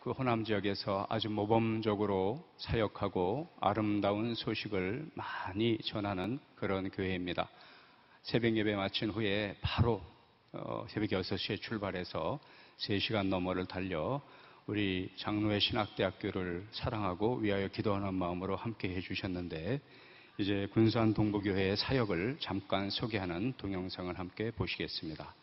그 호남 지역에서 아주 모범적으로 사역하고 아름다운 소식을 많이 전하는 그런 교회입니다. 새벽 예배 마친 후에 바로 새벽 6시에 출발해서 3시간 너머를 달려 우리 장로회 신학대학교를 사랑하고 위하여 기도하는 마음으로 함께 해주셨는데, 이제 군산 동부교회의 사역을 잠깐 소개하는 동영상을 함께 보시겠습니다.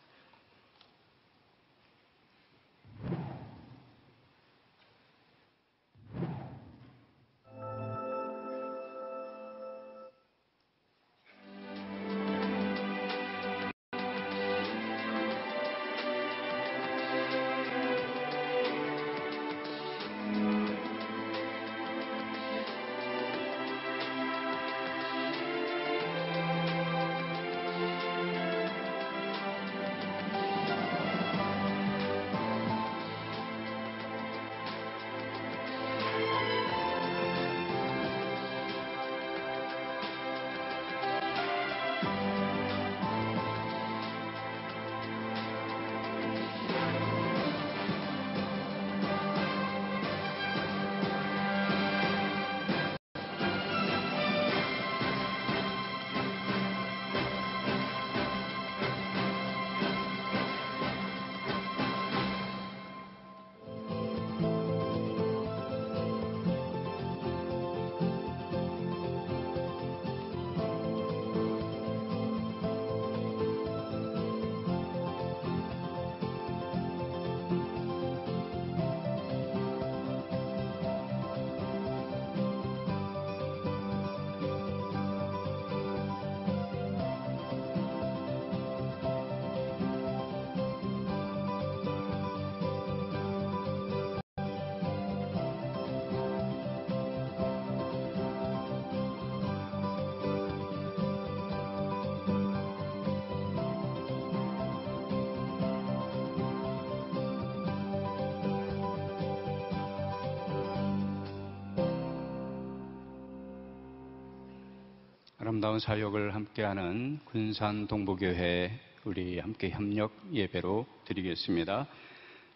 아름다운 사역을 함께하는 군산 동부교회, 우리 함께 협력 예배로 드리겠습니다.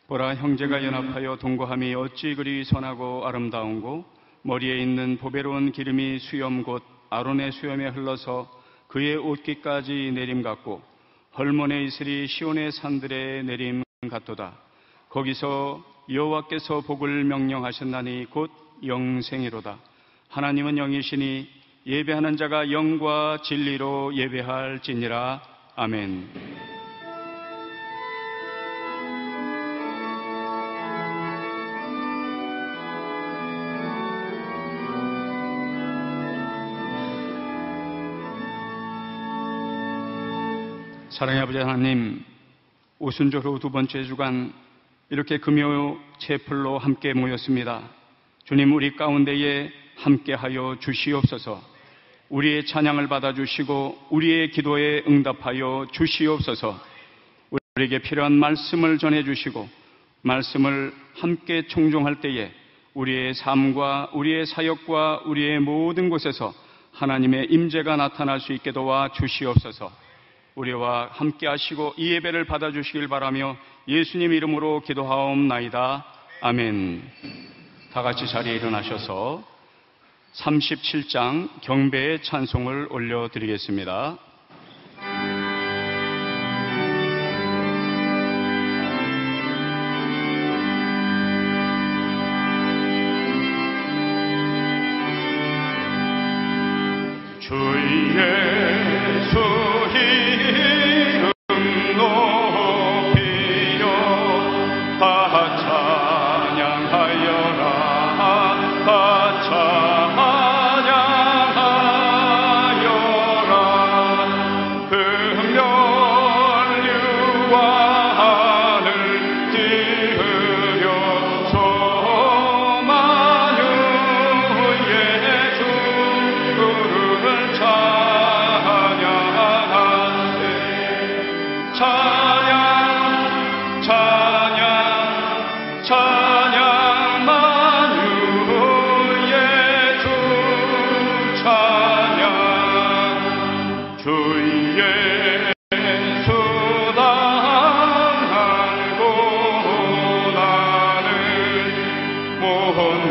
보라, 형제가 연합하여 동거함이 어찌 그리 선하고 아름다운고, 머리에 있는 보배로운 기름이 수염 곧 아론의 수염에 흘러서 그의 옷깃까지 내림 같고, 헐몬의 이슬이 시온의 산들에 내림 같도다. 거기서 여호와께서 복을 명령하셨나니 곧 영생이로다. 하나님은 영이시니 예배하는 자가 영과 진리로 예배할지니라. 아멘. 사랑의 아버지 하나님, 오순절 후 2번째 주간 이렇게 금요 채플로 함께 모였습니다. 주님, 우리 가운데에 함께하여 주시옵소서. 우리의 찬양을 받아주시고 우리의 기도에 응답하여 주시옵소서. 우리에게 필요한 말씀을 전해주시고 말씀을 함께 청종할 때에 우리의 삶과 우리의 사역과 우리의 모든 곳에서 하나님의 임재가 나타날 수 있게 도와 주시옵소서. 우리와 함께 하시고 이 예배를 받아주시길 바라며 예수님 이름으로 기도하옵나이다. 아멘. 다 같이 자리에 일어나셔서 37장 경배의 찬송을 올려드리겠습니다. 주의 차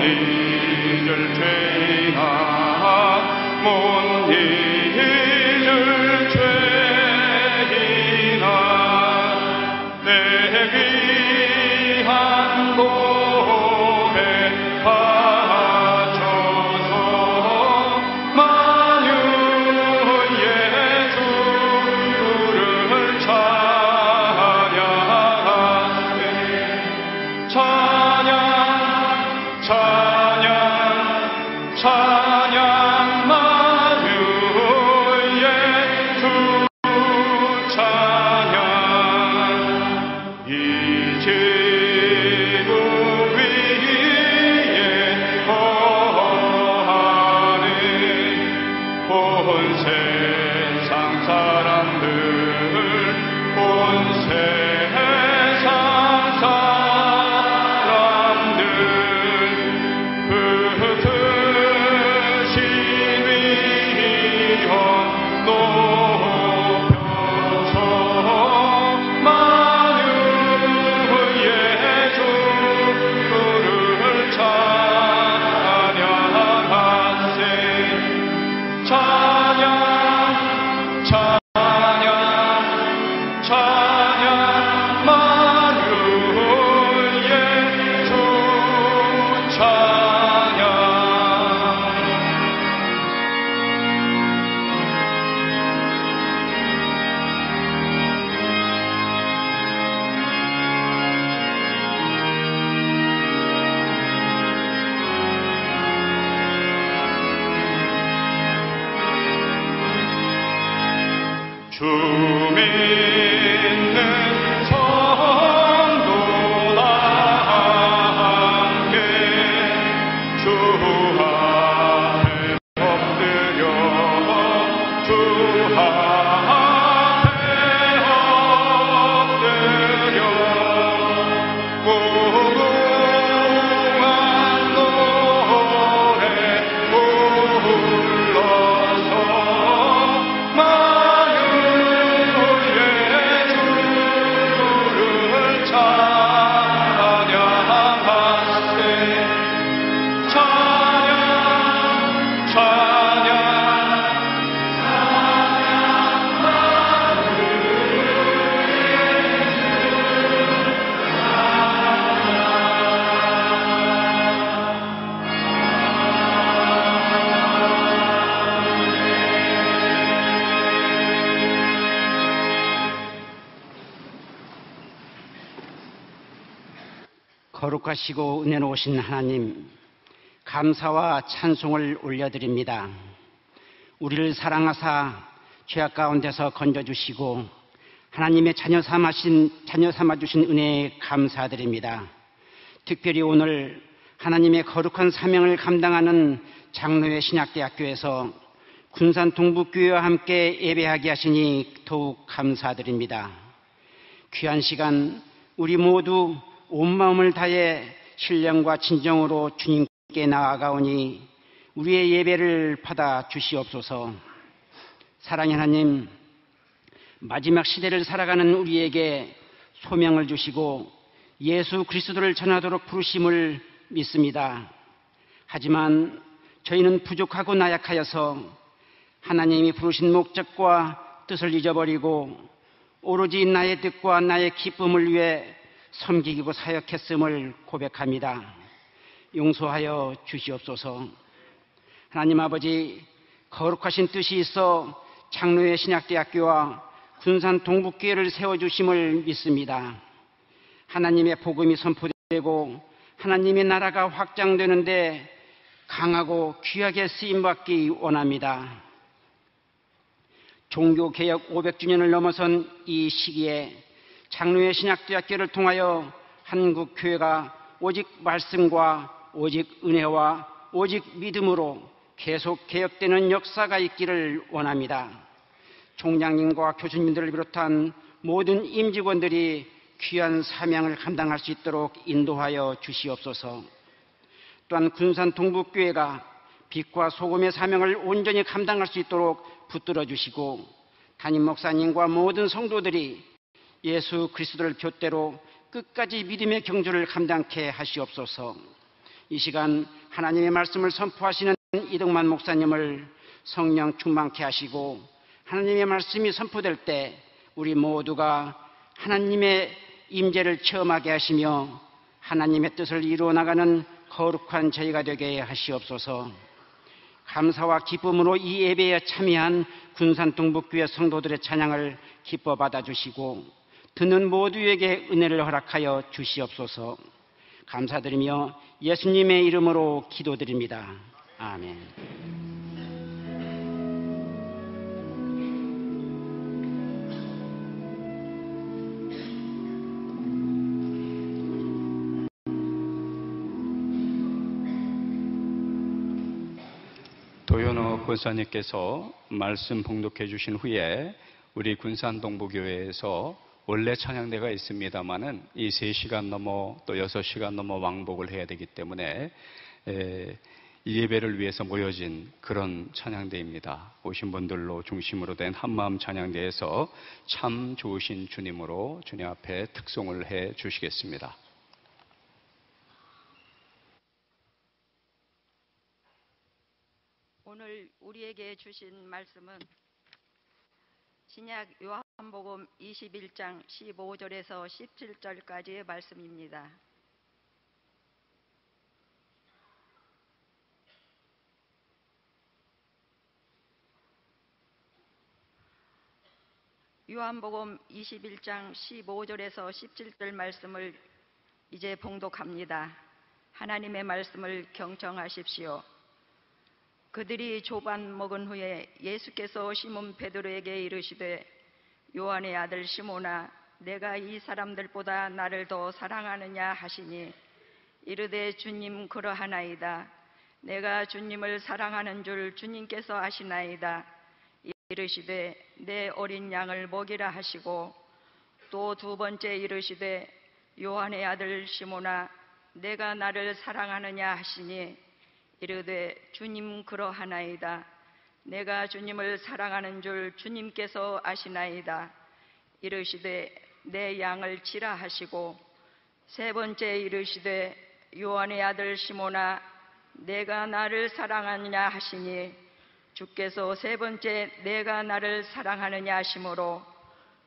잊을 죄인아 못 잊을 죄인아 내 귀한 고백 바쳐서 만유의 주를 찬양하세 찬양 찬양 찬양 만유의 주 찬양 이 지구 위에 거하는 온 세상 사람들 온 세상 사람들 그 크신 위엄 높여서 만유의 주를 찬양하세 찬양 찬양 찬양 만유의 주 찬양 주 믿는 성도다 함께 주 앞에 엎드려 주 앞에 엎드려 무궁한 노래 불러서 거룩하시고 은혜로우신 하나님, 감사와 찬송을 올려드립니다. 우리를 사랑하사 죄악 가운데서 건져주시고 하나님의 자녀 삼아주신 은혜에 감사드립니다. 특별히 오늘 하나님의 거룩한 사명을 감당하는 장로회 신약대학교에서 군산 동북교회와 함께 예배하게 하시니 더욱 감사드립니다. 귀한 시간 우리 모두 온 마음을 다해 신령과 진정으로 주님께 나아가오니 우리의 예배를 받아 주시옵소서. 사랑의 하나님, 마지막 시대를 살아가는 우리에게 소명을 주시고 예수 그리스도를 전하도록 부르심을 믿습니다. 하지만 저희는 부족하고 나약하여서 하나님이 부르신 목적과 뜻을 잊어버리고 오로지 나의 뜻과 나의 기쁨을 위해 섬기고 사역했음을 고백합니다. 용서하여 주시옵소서. 하나님 아버지, 거룩하신 뜻이 있어 장로회 신약대학교와 군산 동북교회를 세워주심을 믿습니다. 하나님의 복음이 선포되고 하나님의 나라가 확장되는데 강하고 귀하게 쓰임받기 원합니다. 종교개혁 500주년을 넘어선 이 시기에 장로회 신약대학교를 통하여 한국교회가 오직 말씀과 오직 은혜와 오직 믿음으로 계속 개혁되는 역사가 있기를 원합니다. 총장님과 교수님들을 비롯한 모든 임직원들이 귀한 사명을 감당할 수 있도록 인도하여 주시옵소서. 또한 군산 동북교회가 빛과 소금의 사명을 온전히 감당할 수 있도록 붙들어 주시고 담임 목사님과 모든 성도들이 예수 그리스도를 둏대로 끝까지 믿음의 경주를 감당케 하시옵소서. 이 시간 하나님의 말씀을 선포하시는 이동만 목사님을 성령 충만케 하시고 하나님의 말씀이 선포될 때 우리 모두가 하나님의 임재를 체험하게 하시며 하나님의 뜻을 이루어 나가는 거룩한 저희가 되게 하시옵소서. 감사와 기쁨으로 이 예배에 참여한 군산 동북교회 성도들의 찬양을 기뻐 받아주시고 듣는 모두에게 은혜를 허락하여 주시옵소서. 감사드리며 예수님의 이름으로 기도드립니다. 아멘. 도현호 권사님께서 말씀 봉독해 주신 후에 우리 군산 동부교회에서 원래 찬양대가 있습니다마는 이 3시간 넘어 또 6시간 넘어 왕복을 해야 되기 때문에 이 예배를 위해서 모여진 그런 찬양대입니다. 오신 분들로 중심으로 된 한마음 찬양대에서 참 좋으신 주님으로 주님 앞에 특송을 해 주시겠습니다. 오늘 우리에게 주신 말씀은 신약 요한복음 21장 15절에서 17절까지의 말씀입니다. 요한복음 21장 15절에서 17절 말씀을 이제 봉독합니다. 하나님의 말씀을 경청하십시오. 그들이 조반 먹은 후에 예수께서 시몬 베드로에게 이르시되 요한의 아들 시몬아 내가 이 사람들보다 나를 더 사랑하느냐 하시니 이르되 주님 그러하나이다. 내가 주님을 사랑하는 줄 주님께서 아시나이다. 이르시되 내 어린 양을 먹이라 하시고 또 2번째 이르시되 요한의 아들 시몬아 내가 나를 사랑하느냐 하시니 이르되 주님 그러하나이다. 내가 주님을 사랑하는 줄 주님께서 아시나이다. 이르시되 내 양을 치라 하시고 3번째 이르시되 요한의 아들 시몬아 내가 나를 사랑하느냐 하시니 주께서 3번째 내가 나를 사랑하느냐 하시므로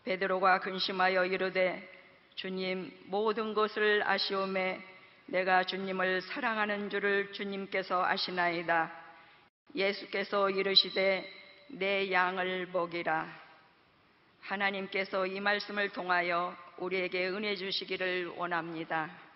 베드로가 근심하여 이르되 주님 모든 것을 아시오매 내가 주님을 사랑하는 줄을 주님께서 아시나이다. 예수께서 이르시되 내 양을 먹이라. 하나님께서 이 말씀을 통하여 우리에게 은혜 주시기를 원합니다.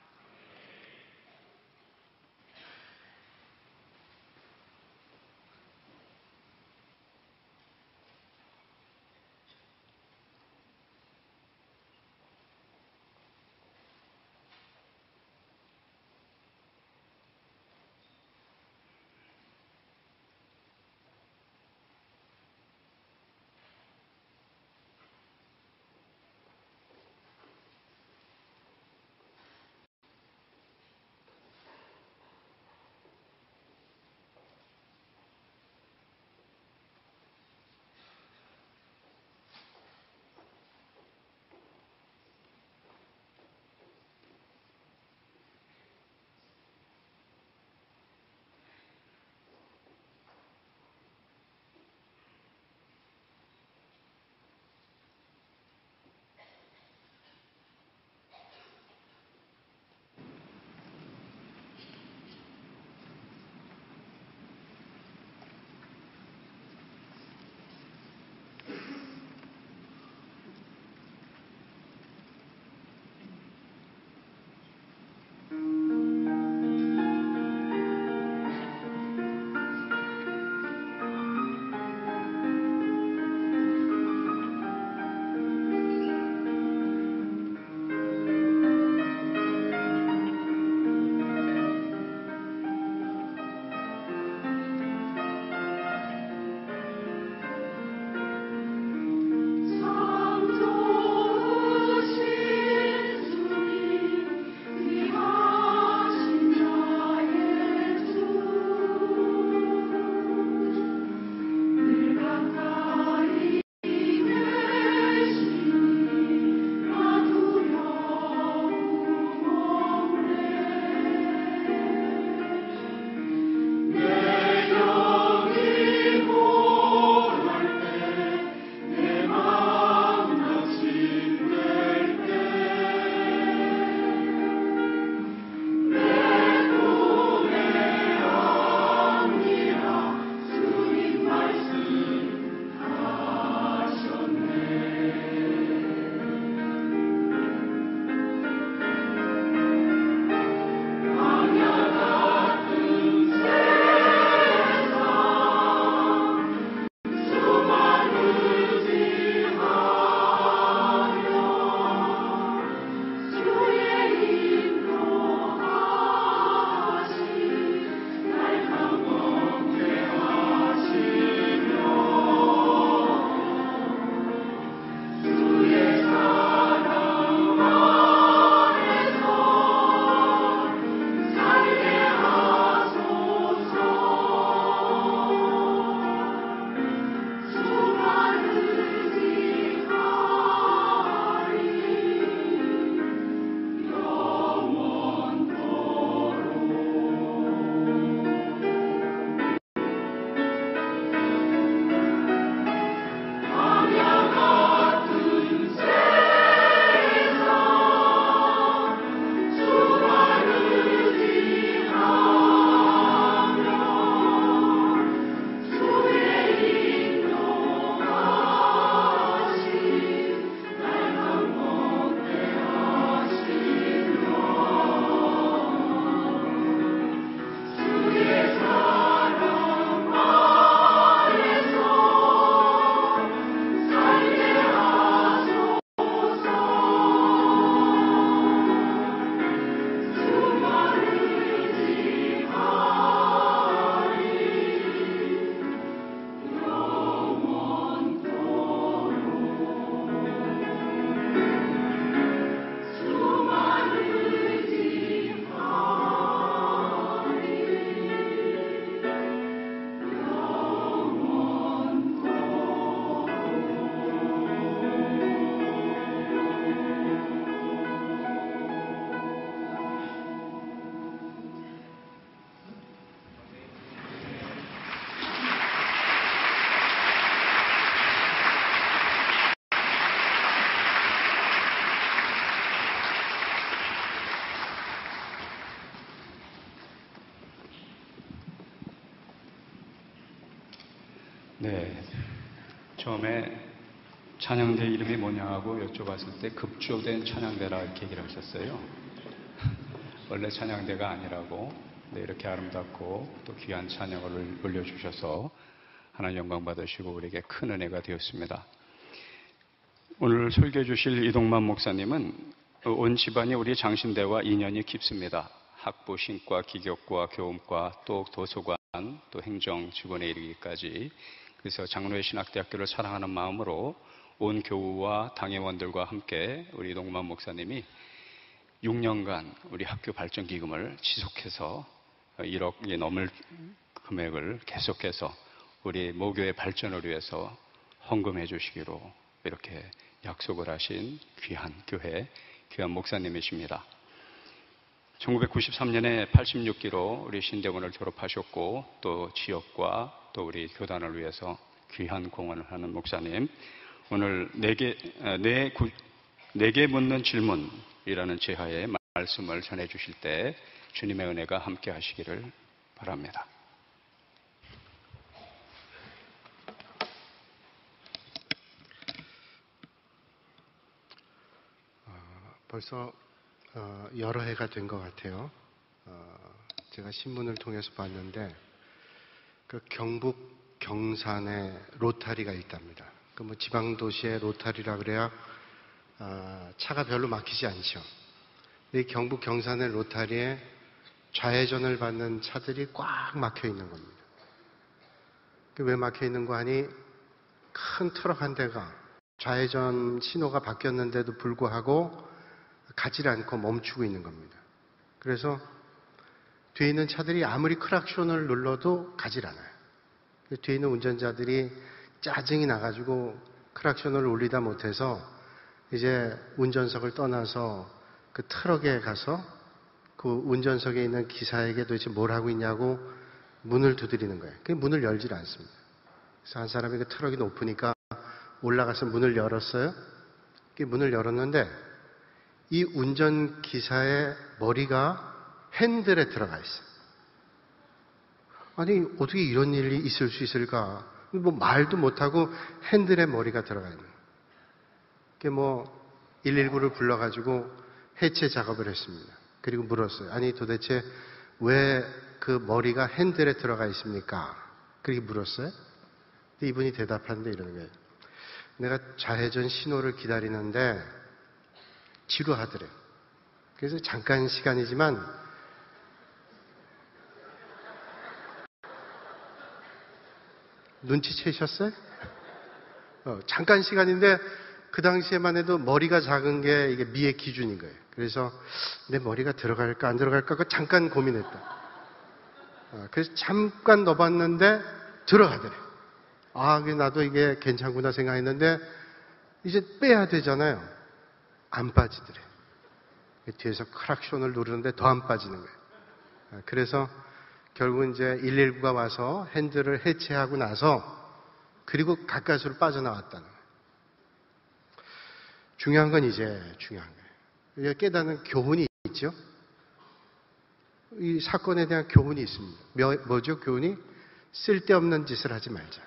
네. 처음에 찬양대 이름이 뭐냐고 여쭤봤을 때 급조된 찬양대라 이렇게 얘기를 하셨어요. 원래 찬양대가 아니라고. 네, 이렇게 아름답고 또 귀한 찬양을 올려주셔서 하나님 영광 받으시고 우리에게 큰 은혜가 되었습니다. 오늘 설교해 주실 이동만 목사님은 온 집안이 우리 장신대와 인연이 깊습니다. 학부, 신과, 기격과, 교음과, 또 도서관, 또 행정 직원에 이르기까지. 그래서 장로회 신학대학교를 사랑하는 마음으로 온 교우와 당회원들과 함께 우리 이동만 목사님이 6년간 우리 학교 발전 기금을 지속해서 1억이 넘을 금액을 계속해서 우리 모교의 발전을 위해서 헌금해 주시기로 이렇게 약속을 하신 귀한 교회, 귀한 목사님이십니다. 1993년에 86기로 우리 신대원을 졸업하셨고 또 지역과 또 우리 교단을 위해서 귀한 공헌을 하는 목사님, 오늘 내게 묻는 질문이라는 제하의 말씀을 전해 주실 때 주님의 은혜가 함께 하시기를 바랍니다. 벌써 여러 해가 된 것 같아요. 제가 신문을 통해서 봤는데 그 경북 경산에 로타리가 있답니다. 그 뭐 지방 도시의 로타리라 그래야 차가 별로 막히지 않죠. 이 경북 경산의 로타리에 좌회전을 받는 차들이 꽉 막혀 있는 겁니다. 왜 막혀 있는 거 하니 큰 트럭 한 대가 좌회전 신호가 바뀌었는데도 불구하고 가지 않고 멈추고 있는 겁니다. 그래서 뒤에 있는 차들이 아무리 크락션을 눌러도 가질 않아요. 뒤에 있는 운전자들이 짜증이 나가지고 크락션을 울리다 못해서 이제 운전석을 떠나서 그 트럭에 가서 그 운전석에 있는 기사에게 도대체 뭘 하고 있냐고 문을 두드리는 거예요. 그 문을 열질 않습니다. 그래서 한 사람이 그 트럭이 높으니까 올라가서 문을 열었어요. 그 문을 열었는데 이 운전기사의 머리가 핸들에 들어가 있어요. 아니, 어떻게 이런 일이 있을 수 있을까? 뭐 말도 못하고 핸들에 머리가 들어가 있는 거예요. 그게 뭐 119를 불러가지고 해체 작업을 했습니다. 그리고 물었어요. 아니, 도대체 왜 그 머리가 핸들에 들어가 있습니까? 그렇게 물었어요. 근데 이분이 대답하는데 이러는 거예요. 내가 좌회전 신호를 기다리는데 지루하더래요. 그래서 잠깐 시간이지만 눈치채셨어요? 잠깐 시간인데 그 당시에만 해도 머리가 작은 게 이게 미의 기준인 거예요. 그래서 내 머리가 들어갈까 안 들어갈까 잠깐 고민했다. 그래서 잠깐 넣어봤는데 들어가더래. 나도 이게 괜찮구나 생각했는데 이제 빼야 되잖아요. 안 빠지더래. 뒤에서 크락션을 누르는데 더 안 빠지는 거예요. 그래서 결국 이제 119가 와서 핸들을 해체하고 나서 그리고 가까스로 빠져나왔다는 거예요. 중요한 건 이제 중요한 거예요. 깨닫는 교훈이 있죠. 이 사건에 대한 교훈이 있습니다. 뭐죠? 교훈이? 쓸데없는 짓을 하지 말자.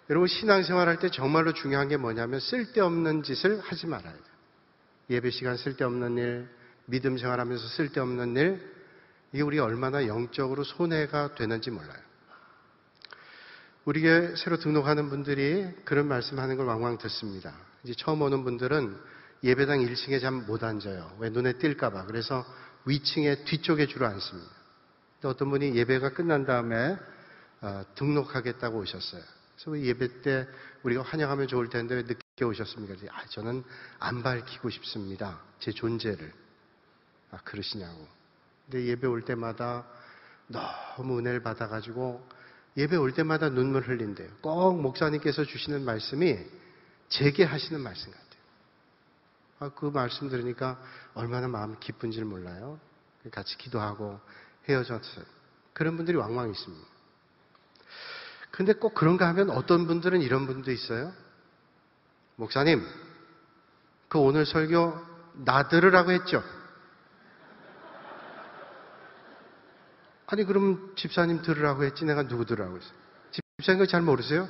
여러분 신앙생활 할 때 정말로 중요한 게 뭐냐면 쓸데없는 짓을 하지 말아야 돼요. 예배 시간 쓸데없는 일, 믿음 생활하면서 쓸데없는 일, 이게 우리 얼마나 영적으로 손해가 되는지 몰라요. 우리에게 새로 등록하는 분들이 그런 말씀하는 걸 왕왕 듣습니다. 이제 처음 오는 분들은 예배당 1층에 잠 못 앉아요. 왜? 눈에 띌까봐. 그래서 위층에 뒤쪽에 주로 앉습니다. 또 어떤 분이 예배가 끝난 다음에 등록하겠다고 오셨어요. 그래서 예배 때 우리가 환영하면 좋을 텐데 왜 늦게 오셨습니까? 저는 안 밝히고 싶습니다. 제 존재를. 그러시냐고. 근데 예배 올 때마다 너무 은혜를 받아가지고 예배 올 때마다 눈물 흘린대요. 꼭 목사님께서 주시는 말씀이 제게 하시는 말씀 같아요. 그 말씀 들으니까 얼마나 마음 기쁜지를 몰라요. 같이 기도하고 헤어졌어요. 그런 분들이 왕왕 있습니다. 근데 꼭 그런가 하면 어떤 분들은 이런 분도 있어요. 목사님, 그 오늘 설교 나 들으라고 했죠? 아니 그럼 집사님 들으라고 했지 내가 누구 들으라고 했어요? 집사님 그거 잘 모르세요?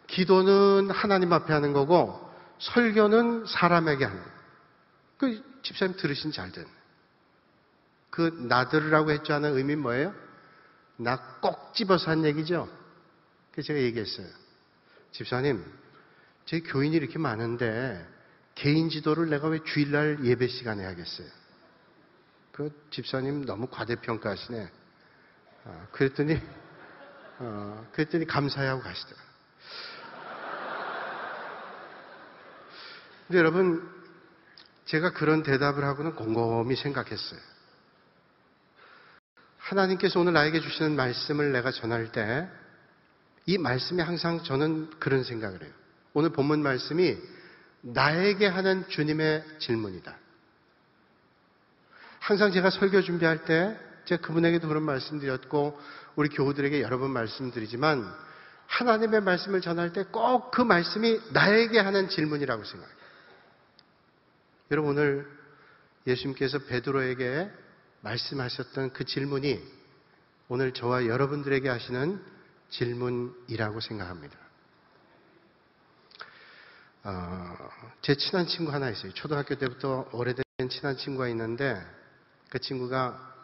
기도는 하나님 앞에 하는 거고 설교는 사람에게 하는 거예요. 그 집사님 들으신 잘 됐네. 그 나들으라고 했죠 하는 의미는 뭐예요? 나 꼭 집어서 한 얘기죠. 그래서 제가 얘기했어요. 집사님, 제 교인이 이렇게 많은데 개인 지도를 내가 왜 주일날 예배 시간에 하겠어요? 그 집사님 너무 과대평가하시네. 그랬더니 감사해하고 가시더라고요. 근데 여러분, 제가 그런 대답을 하고는 곰곰이 생각했어요. 하나님께서 오늘 나에게 주시는 말씀을 내가 전할 때 이 말씀이 항상 저는 그런 생각을 해요. 오늘 본문 말씀이 나에게 하는 주님의 질문이다. 항상 제가 설교 준비할 때 제가 그분에게도 그런 말씀드렸고 우리 교우들에게 여러 번 말씀드리지만 하나님의 말씀을 전할 때 꼭 그 말씀이 나에게 하는 질문이라고 생각해요. 여러분 오늘 예수님께서 베드로에게 말씀하셨던 그 질문이 오늘 저와 여러분들에게 하시는 질문이라고 생각합니다. 제 친한 친구 하나 있어요. 초등학교 때부터 오래된 친한 친구가 있는데 그 친구가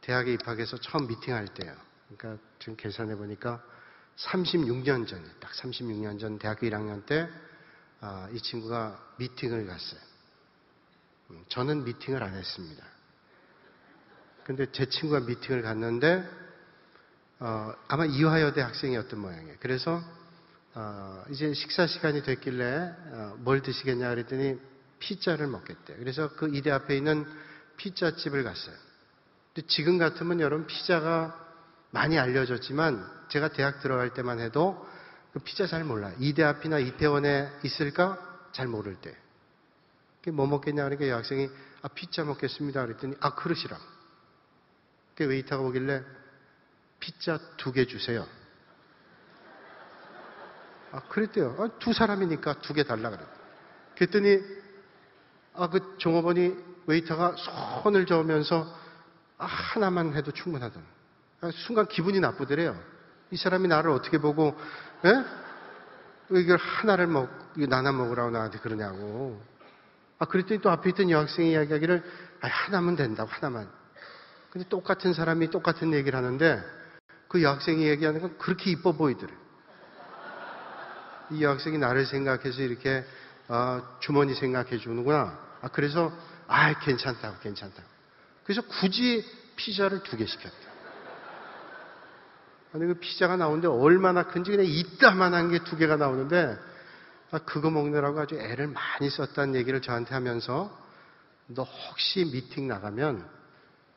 대학에 입학해서 처음 미팅할 때요. 그러니까 지금 계산해 보니까 36년 전에 딱 36년 전 대학교 1학년 때 이 친구가 미팅을 갔어요. 저는 미팅을 안 했습니다. 근데 제 친구가 미팅을 갔는데 아마 이화여대 학생이었던 모양이에요. 그래서 이제 식사 시간이 됐길래 뭘 드시겠냐 그랬더니 피자를 먹겠대요. 그래서 그 이대 앞에 있는 피자집을 갔어요. 근데 지금 같으면 여러분 피자가 많이 알려졌지만 제가 대학 들어갈 때만 해도 그 피자 잘 몰라요. 이대 앞이나 이태원에 있을까? 잘 모를 때. 뭐 먹겠냐 그러니까 여학생이 피자 먹겠습니다 그랬더니 그러시라고. 그 웨이터가 오길래 피자 2개 주세요. 그랬대요. 2사람이니까 2개 달라 그랬대요. 그랬더니 그 종업원이 웨이터가 손을 저으면서 하나만 해도 충분하더라. 순간 기분이 나쁘더래요. 이 사람이 나를 어떻게 보고 이걸 하나를 나눠 먹으라고 나한테 그러냐고. 그랬더니 또 앞에 있던 여학생이 이야기하기를 하나면 된다고 하나만. 근데 똑같은 사람이 똑같은 얘기를 하는데 그 여학생이 얘기하는 건 그렇게 이뻐 보이더래. 이 여학생이 나를 생각해서 이렇게 주머니 생각해 주는구나. 그래서 괜찮다고. 그래서 굳이 피자를 2개 시켰다. 아니 그 피자가 나오는데 얼마나 큰지 그냥 이따만한 게 2개가 나오는데 그거 먹느라고 아주 애를 많이 썼다는 얘기를 저한테 하면서 너 혹시 미팅 나가면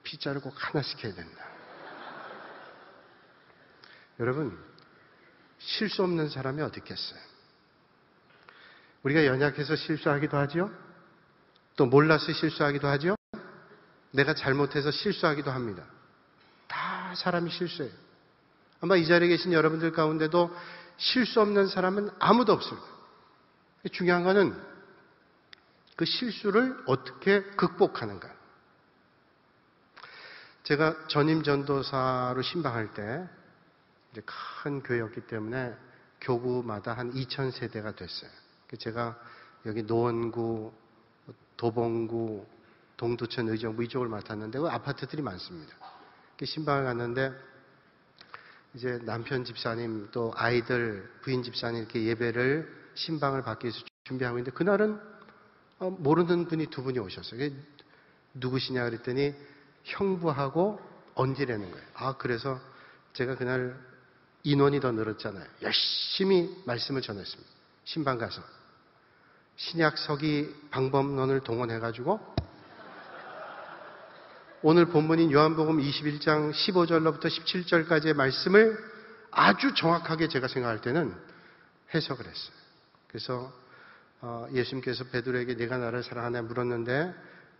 피자를 꼭 하나 시켜야 된다. 여러분 실수 없는 사람이 어디 있겠어요? 우리가 연약해서 실수하기도 하죠. 또 몰라서 실수하기도 하죠. 내가 잘못해서 실수하기도 합니다. 다 사람이 실수해요. 아마 이 자리에 계신 여러분들 가운데도 실수 없는 사람은 아무도 없을 거예요. 중요한 거는 그 실수를 어떻게 극복하는가. 제가 전임 전도사로 신방할 때 이제 큰 교회였기 때문에 교구마다 한 2,000세대가 됐어요. 제가 여기 노원구, 도봉구, 동두천, 의정부 이쪽을 맡았는데 그 아파트들이 많습니다. 신방을 갔는데 이제 남편 집사님 또 아이들 부인 집사님 이렇게 예배를 신방을 받기 위해서 준비하고 있는데 그날은 모르는 분이 2분이 오셨어요. 누구시냐 그랬더니 형부하고 언니라는 거예요. 그래서 제가 그날 인원이 더 늘었잖아요. 열심히 말씀을 전했습니다. 신방 가서 신약 서기 방법론을 동원해가지고 오늘 본문인 요한복음 21장 15절로부터 17절까지의 말씀을 아주 정확하게 제가 생각할 때는 해석을 했어요. 그래서 예수님께서 베드로에게 네가 나를 사랑하냐 물었는데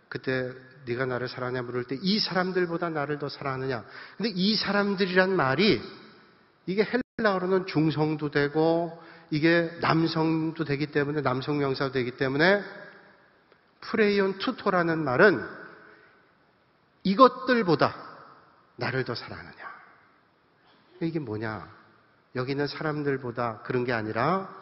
그때 네가 나를 사랑하냐 물을 때 이 사람들보다 나를 더 사랑하느냐. 근데 이 사람들이란 말이 이게 헬라어로는 중성도 되고 이게 남성도 되기 때문에 남성 명사도 되기 때문에 프레이온 투토라는 말은 이것들보다 나를 더 사랑하느냐. 이게 뭐냐? 여기 있는 사람들보다 그런 게 아니라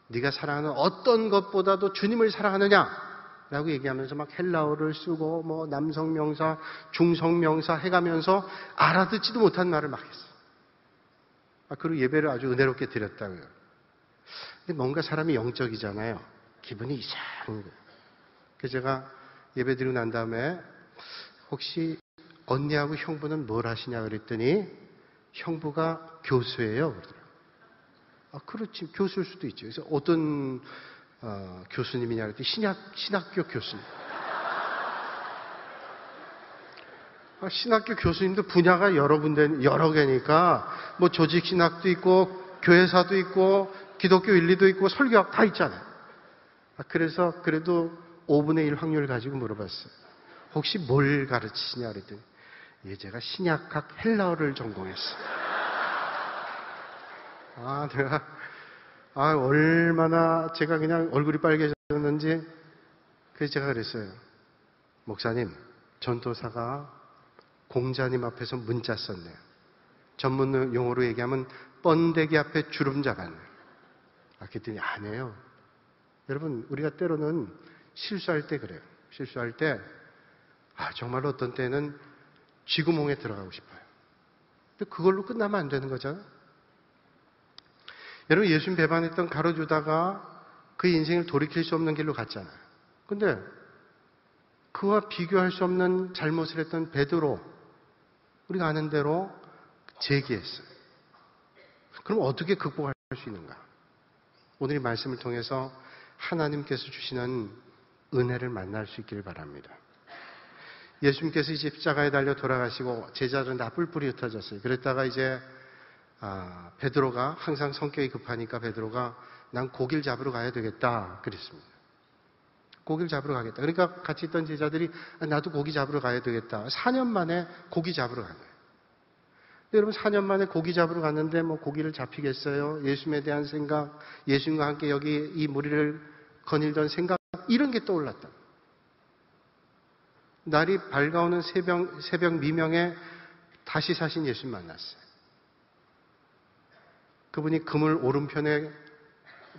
네가 사랑하는 어떤 것보다도 주님을 사랑하느냐 라고 얘기하면서 막 헬라어를 쓰고 뭐 남성명사, 중성명사 해가면서 알아듣지도 못한 말을 막 했어요. 그리고 예배를 아주 은혜롭게 드렸다고요. 근데 뭔가 사람이 영적이잖아요. 기분이 이상한 거예요. 그래서 제가 예배 드리고 난 다음에 혹시 언니하고 형부는 뭘 하시냐 그랬더니 형부가 교수예요. 그러더라고요. 그렇지. 교수일 수도 있죠. 그래서 어떤 교수님이냐 그랬더니 신학교 교수님. 신학교 교수님도 분야가 여러 개니까 뭐 조직신학도 있고 교회사도 있고 기독교 윤리도 있고 설교학 다 있잖아요. 그래서 그래도 5분의 1 확률을 가지고 물어봤어요. 혹시 뭘 가르치시냐 그랬더니 제가 신약학 헬라어를 전공했어요. 내가 얼마나 제가 그냥 얼굴이 빨개졌는지 그래서 제가 그랬어요. 목사님, 전도사가 공자님 앞에서 문자 썼네요. 전문 용어로 얘기하면 번데기 앞에 주름 잡았네요. 그랬더니 안 해요. 여러분, 우리가 때로는 실수할 때 그래요. 실수할 때 정말로 어떤 때는 쥐구멍에 들어가고 싶어요. 근데 그걸로 끝나면 안 되는 거잖아요. 여러분, 예수님 배반했던 가룟유다가 그 인생을 돌이킬 수 없는 길로 갔잖아요. 근데 그와 비교할 수 없는 잘못을 했던 베드로, 우리가 아는 대로 재기했어요. 그럼 어떻게 극복할 수 있는가? 오늘 이 말씀을 통해서 하나님께서 주시는 은혜를 만날 수 있기를 바랍니다. 예수님께서 이 십자가에 달려 돌아가시고 제자들은 다 뿔뿔이 흩어졌어요. 그랬다가 이제 베드로가 항상 성격이 급하니까 베드로가 난 고기를 잡으러 가야 되겠다 그랬습니다. 고기를 잡으러 가겠다. 그러니까 같이 있던 제자들이 나도 고기 잡으러 가야 되겠다. 4년 만에 고기 잡으러 간 거예요. 여러분, 4년 만에 고기 잡으러 갔는데 뭐 고기를 잡히겠어요? 예수님에 대한 생각, 예수님과 함께 여기 이 무리를 거닐던 생각, 이런 게 떠올랐다. 날이 밝아오는 새벽 미명에 다시 사신 예수님 만났어요. 그분이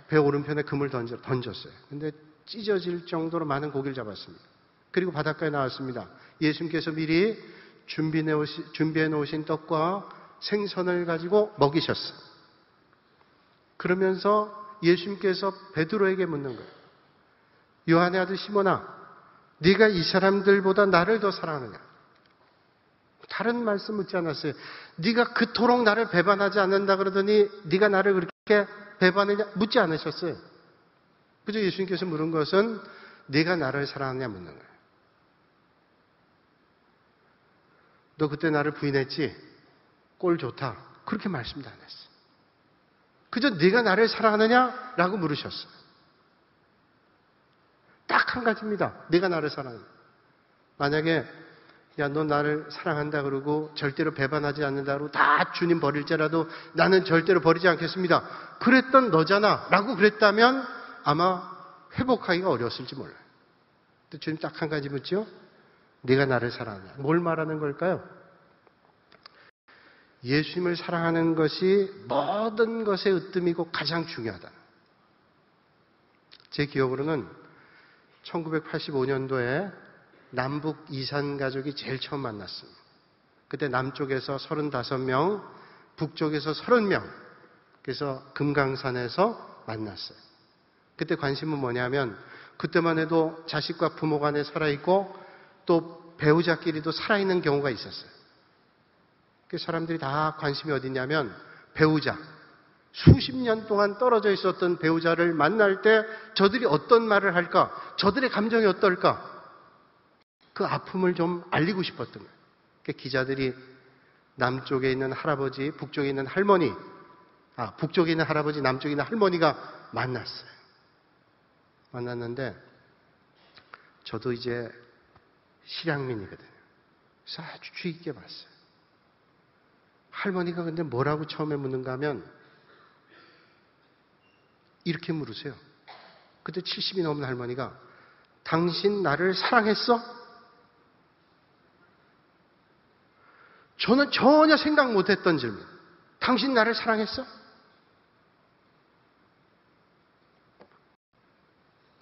배 오른편에 금을 던졌어요. 근데 찢어질 정도로 많은 고기를 잡았습니다. 그리고 바닷가에 나왔습니다. 예수님께서 미리 준비해 놓으신 떡과 생선을 가지고 먹이셨어요. 그러면서 예수님께서 베드로에게 묻는 거예요. 요한의 아들 시몬아, 네가 이 사람들보다 나를 더 사랑하느냐? 다른 말씀 묻지 않았어요. 네가 그토록 나를 배반하지 않는다 그러더니 네가 나를 그렇게 배반하냐? 묻지 않으셨어요. 그저 예수님께서 물은 것은 네가 나를 사랑하느냐 묻는 거예요. 너 그때 나를 부인했지? 꼴 좋다. 그렇게 말씀도 안 했어요. 그저 네가 나를 사랑하느냐? 라고 물으셨어요. 딱 한 가지입니다. 네가 나를 사랑하느냐. 만약에 야, 너 나를 사랑한다 그러고 절대로 배반하지 않는다 그러고 다 주님 버릴지라도 나는 절대로 버리지 않겠습니다. 그랬던 너잖아. 라고 그랬다면 아마 회복하기가 어려웠을지 몰라요. 근데 주님 딱 한 가지 묻죠? 네가 나를 사랑하냐. 뭘 말하는 걸까요? 예수님을 사랑하는 것이 모든 것의 으뜸이고 가장 중요하다. 제 기억으로는 1985년도에 남북 이산 가족이 제일 처음 만났습니다. 그때 남쪽에서 35명, 북쪽에서 30명. 그래서 금강산에서 만났어요. 그때 관심은 뭐냐면 그때만 해도 자식과 부모 간에 살아있고 또 배우자끼리도 살아있는 경우가 있었어요. 그 사람들이 다 관심이 어디냐면 배우자. 수십 년 동안 떨어져 있었던 배우자를 만날 때 저들이 어떤 말을 할까? 저들의 감정이 어떨까? 그 아픔을 좀 알리고 싶었던 거예요. 그러니까 기자들이 남쪽에 있는 할아버지, 북쪽에 있는 할머니, 북쪽에 있는 할아버지, 남쪽에 있는 할머니가 만났어요. 만났는데 저도 이제 실향민이거든요. 그래서 아주 주의 깊게 봤어요. 할머니가 근데 뭐라고 처음에 묻는가 하면 이렇게 물으세요. 그때 70이 넘은 할머니가 당신 나를 사랑했어? 저는 전혀 생각 못했던 질문. 당신 나를 사랑했어?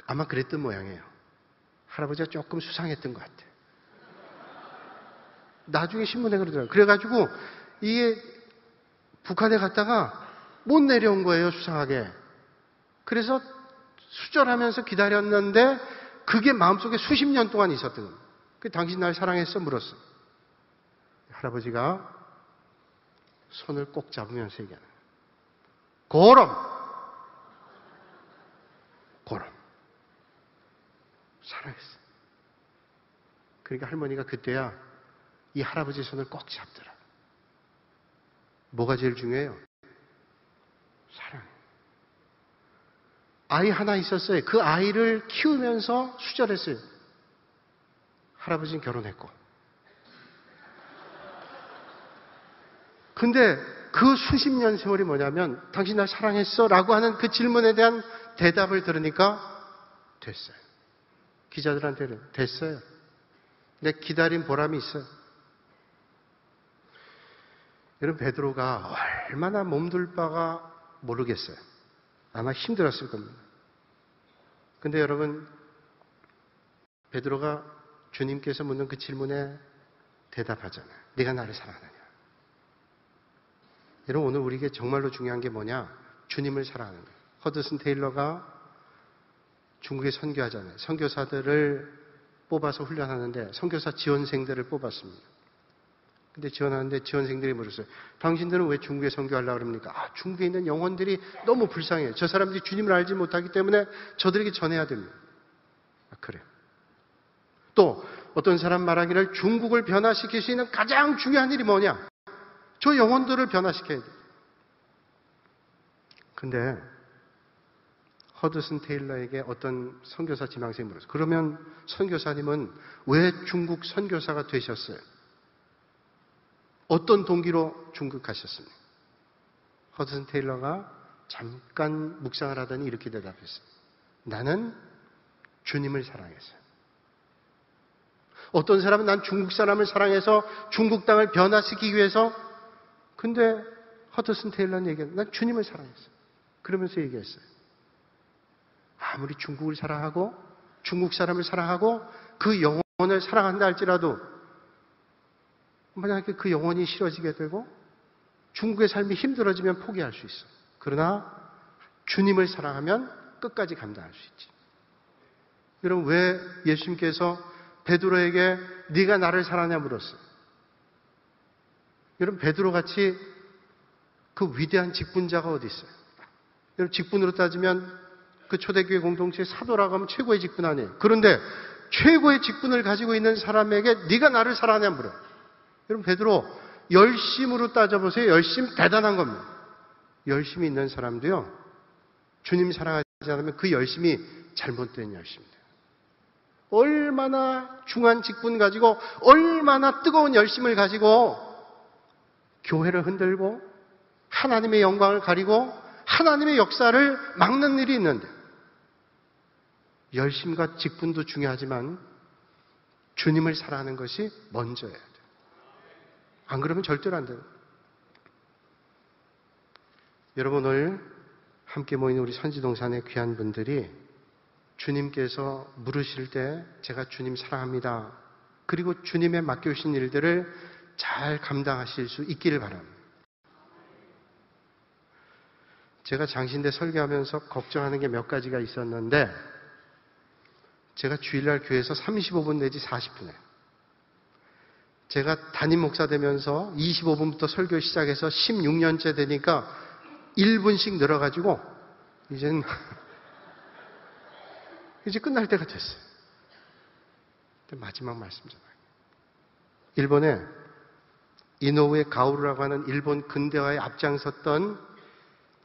아마 그랬던 모양이에요. 할아버지가 조금 수상했던 것 같아요. 나중에 신문에 그러더라고요. 그래가지고 이게 북한에 갔다가 못 내려온 거예요, 수상하게. 그래서 수절하면서 기다렸는데 그게 마음속에 수십 년 동안 있었던 겁니다. 당신 날 사랑했어? 물었어요. 할아버지가 손을 꼭 잡으면서 얘기하는 거예요. 고럼 사랑했어. 그러니까 할머니가 그때야 이 할아버지 손을 꼭 잡더라. 뭐가 제일 중요해요? 사랑. 아이 하나 있었어요. 그 아이를 키우면서 수절했어요. 할아버지는 결혼했고. 근데 그 수십 년 세월이 뭐냐면 당신 날 사랑했어? 라고 하는 그 질문에 대한 대답을 들으니까 됐어요. 기자들한테는 됐어요. 내 기다린 보람이 있어요. 여러분, 베드로가 얼마나 몸둘 바가 모르겠어요. 아마 힘들었을 겁니다. 근데 여러분, 베드로가 주님께서 묻는 그 질문에 대답하잖아요. 네가 나를 사랑하느냐. 여러분, 오늘 우리에게 정말로 중요한 게 뭐냐? 주님을 사랑하는 거예요. 허드슨 테일러가 중국에 선교하잖아요. 선교사들을 뽑아서 훈련하는데 선교사 지원생들을 뽑았습니다. 근데 지원하는데 지원생들이 물었어요. 당신들은 왜 중국에 선교하려고 그럽니까? 중국에 있는 영혼들이 너무 불쌍해요. 저 사람들이 주님을 알지 못하기 때문에 저들에게 전해야 됩니다. 그래요. 또 어떤 사람 말하기를 중국을 변화시킬 수 있는 가장 중요한 일이 뭐냐? 저 영혼들을 변화시켜야 돼요. 근데 허드슨 테일러에게 어떤 선교사 지망생이 물었어요. 그러면 선교사님은 왜 중국 선교사가 되셨어요? 어떤 동기로 중국 가셨습니까? 허드슨 테일러가 잠깐 묵상을 하더니 이렇게 대답했어요. 나는 주님을 사랑했어요. 어떤 사람은 난 중국 사람을 사랑해서 중국 땅을 변화시키기 위해서. 근데 허드슨 테일러는 얘기했어요. 난 주님을 사랑했어요. 그러면서 얘기했어요. 아무리 중국을 사랑하고 중국 사람을 사랑하고 그 영혼을 사랑한다 할지라도 만약에 그 영혼이 싫어지게 되고 중국의 삶이 힘들어지면 포기할 수 있어. 그러나 주님을 사랑하면 끝까지 감당할 수 있지. 여러분, 왜 예수님께서 베드로에게 네가 나를 사랑하냐 물었어요? 여러분, 베드로같이 그 위대한 직분자가 어디 있어요? 여러분, 직분으로 따지면 그 초대교회 공동체의 사도라고 하면 최고의 직분 아니에요. 그런데 최고의 직분을 가지고 있는 사람에게 네가 나를 사랑하냐 물어요. 여러분, 베드로 열심으로 따져보세요. 열심 대단한 겁니다. 열심히 있는 사람도요, 주님 사랑하지 않으면 그 열심이 잘못된 열심입니다. 얼마나 중한 직분 가지고 얼마나 뜨거운 열심을 가지고 교회를 흔들고 하나님의 영광을 가리고 하나님의 역사를 막는 일이 있는데, 열심과 직분도 중요하지만 주님을 사랑하는 것이 먼저여야 돼요. 안 그러면 절대로 안 돼요. 여러분, 오늘 함께 모인 우리 선지동산의 귀한 분들이 주님께서 물으실 때 제가 주님 사랑합니다. 그리고 주님의 맡겨주신 일들을 잘 감당하실 수 있기를 바랍니다. 제가 장신대 설교하면서 걱정하는 게 몇 가지가 있었는데, 제가 주일날 교회에서 35분 내지 40분에, 제가 담임 목사 되면서 25분부터 설교 시작해서 16년째 되니까 1분씩 늘어가지고 이제는 이제 끝날 때가 됐어요. 마지막 말씀 전화요. 일본에 이노우에 가오루라고 하는 일본 근대화에 앞장섰던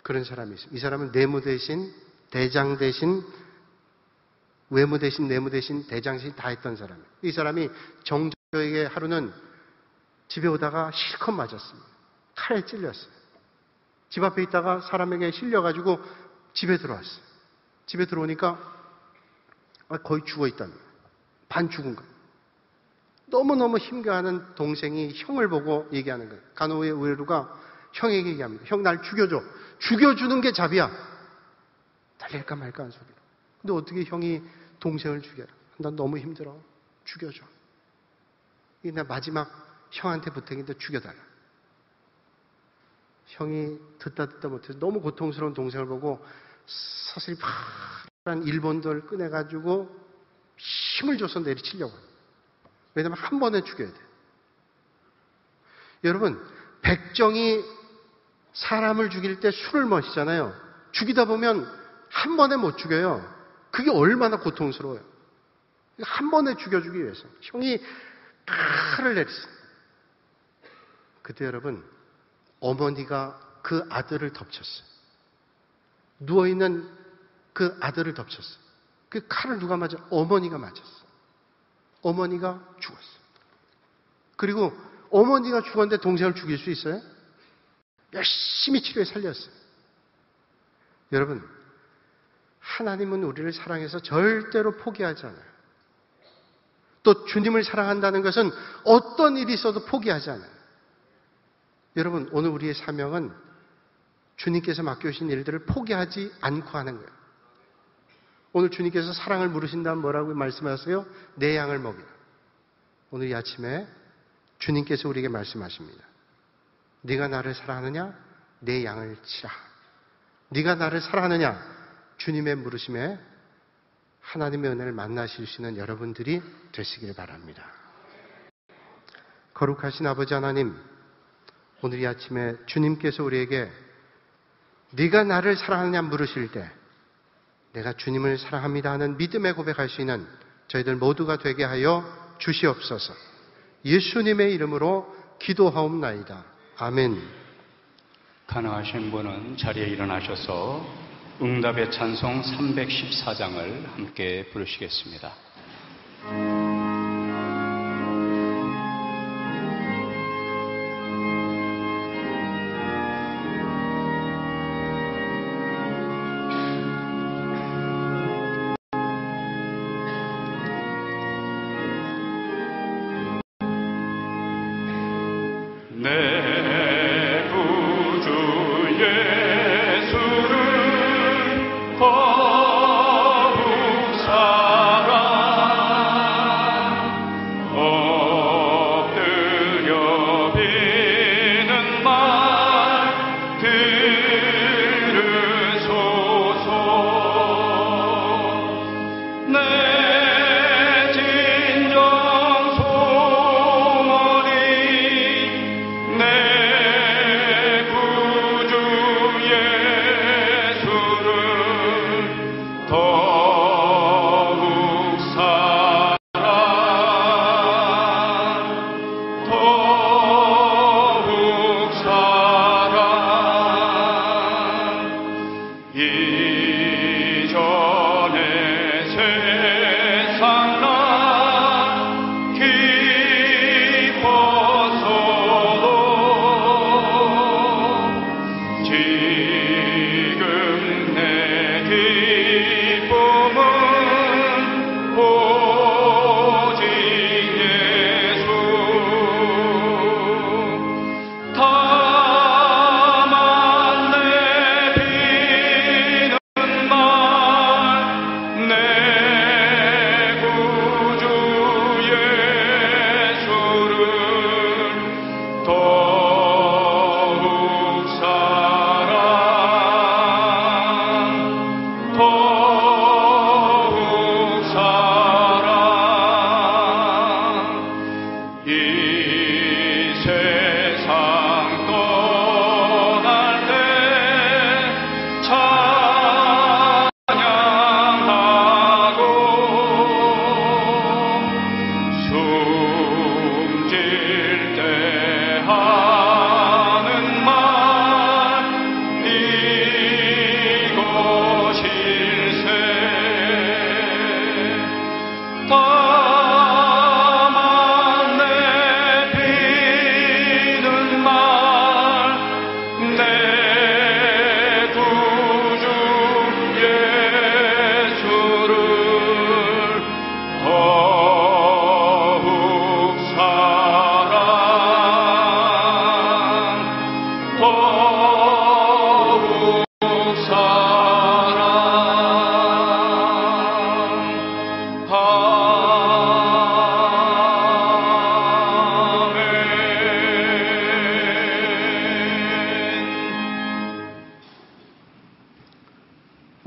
그런 사람이 있어요. 이 사람은 내무 대신 대장 대신 외무 대신 내무 대신 대장 대신 다 했던 사람이에요. 이 사람이 정조에게 하루는 집에 오다가 실컷 맞았습니다. 칼에 찔렸어요. 집 앞에 있다가 사람에게 실려가지고 집에 들어왔어요. 집에 들어오니까 거의 죽어있다는 거예요. 반 죽은 거예요. 너무너무 힘겨워하는 동생이 형을 보고 얘기하는 거예요. 가노우의 우에루가 형에게 얘기합니다. 형, 날 죽여줘. 죽여주는 게 잡이야. 달릴까 말까 한 소리로. 근데 어떻게 형이 동생을 죽여? 난 너무 힘들어. 죽여줘. 이게 나 마지막 형한테 부탁인데 죽여달라. 형이 듣다 못해서 너무 고통스러운 동생을 보고 서슬이 파란 일본돌 꺼내가지고 힘을 줘서 내리치려고 해요. 왜냐면 한 번에 죽여야 돼. 여러분, 백정이 사람을 죽일 때 술을 마시잖아요. 죽이다 보면 한 번에 못 죽여요. 그게 얼마나 고통스러워요. 한 번에 죽여주기 위해서 형이 칼을 내렸어요. 그때 여러분, 어머니가 그 아들을 덮쳤어요. 누워있는 그 아들을 덮쳤어요. 그 칼을 누가 맞아? 어머니가 맞았어요. 어머니가 죽었어요. 그리고 어머니가 죽었는데 동생을 죽일 수 있어요? 열심히 치료해 살렸어요. 여러분, 하나님은 우리를 사랑해서 절대로 포기하지 않아요. 또 주님을 사랑한다는 것은 어떤 일이 있어도 포기하지 않아요. 여러분, 오늘 우리의 사명은 주님께서 맡겨주신 일들을 포기하지 않고 하는 거예요. 오늘 주님께서 사랑을 물으신다면 뭐라고 말씀하세요? 내 양을 먹이라. 오늘 이 아침에 주님께서 우리에게 말씀하십니다. 네가 나를 사랑하느냐? 내 양을 치라. 네가 나를 사랑하느냐? 주님의 물으심에 하나님의 은혜를 만나실 수 있는 여러분들이 되시길 바랍니다. 거룩하신 아버지 하나님, 오늘 이 아침에 주님께서 우리에게 네가 나를 사랑하느냐 물으실 때 내가 주님을 사랑합니다 하는 믿음의 고백할 수 있는 저희들 모두가 되게 하여 주시옵소서. 예수님의 이름으로 기도하옵나이다. 아멘. 가능하신 분은 자리에 일어나셔서 응답의 찬송 314장을 함께 부르시겠습니다. 내 구주 예수를 거룩 사랑 엎드려 비는 말 들으소서. 내 진정 소원이 내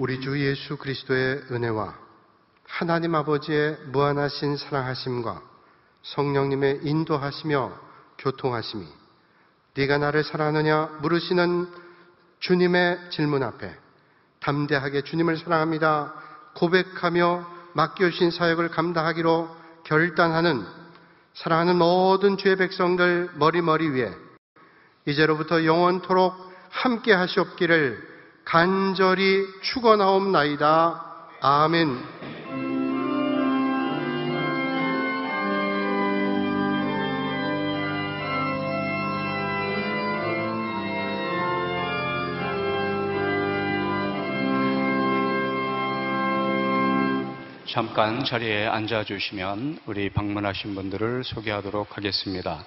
우리 주 예수 그리스도의 은혜와 하나님 아버지의 무한하신 사랑하심과 성령님의 인도하시며 교통하심이 네가 나를 사랑하느냐 물으시는 주님의 질문 앞에 담대하게 주님을 사랑합니다 고백하며 맡겨주신 사역을 감당하기로 결단하는 사랑하는 모든 주의 백성들 머리 위에 이제로부터 영원토록 함께 하시옵기를 간절히 축원하옵나이다. 아멘. 잠깐 자리에 앉아주시면 우리 방문하신 분들을 소개하도록 하겠습니다.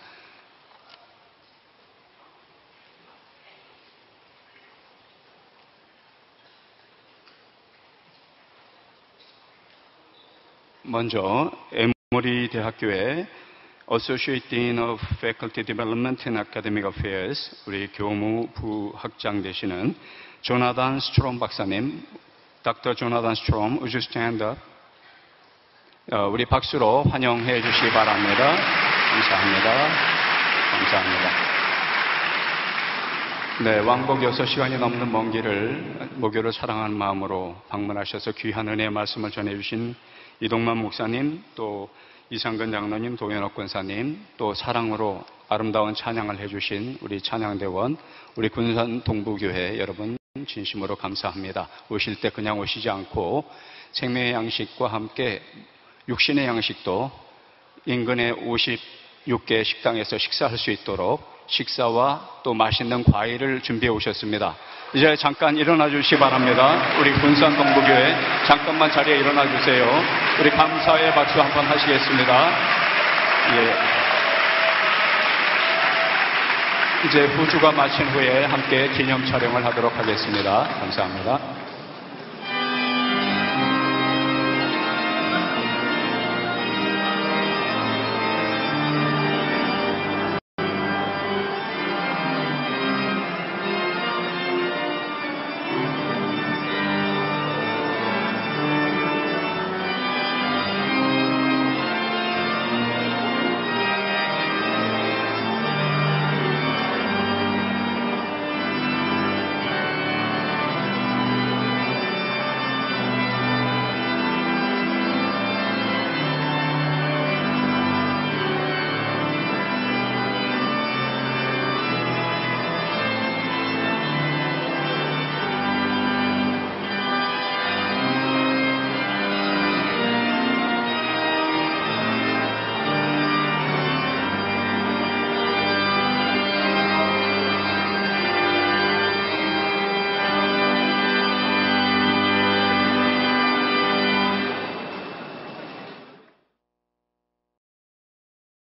먼저 에모리 대학교의 Associate Dean of Faculty Development and Academic Affairs, 우리 교무부 학장 되시는 조나단 스트롬 박사님, Dr. 조나단 스트롬, would you stand up? 우리 박수로 환영해 주시기 바랍니다. 감사합니다. 감사합니다. 네, 왕복 6시간이 넘는 먼 길을 목요를 사랑하는 마음으로 방문하셔서 귀한 은혜의 말씀을 전해주신 이동만 목사님, 또 이상근 장로님, 도현옥 권사님, 또 사랑으로 아름다운 찬양을 해주신 우리 찬양대원, 우리 군산 동부교회 여러분 진심으로 감사합니다. 오실 때 그냥 오시지 않고 생명의 양식과 함께 육신의 양식도 인근의 56개 식당에서 식사할 수 있도록 식사와 또 맛있는 과일을 준비해 오셨습니다. 이제 잠깐 일어나 주시기 바랍니다. 우리 군산 동부교회 잠깐만 자리에 일어나 주세요. 우리 감사의 박수 한번 하시겠습니다. 예. 이제 후주가 마친 후에 함께 기념 촬영을 하도록 하겠습니다. 감사합니다.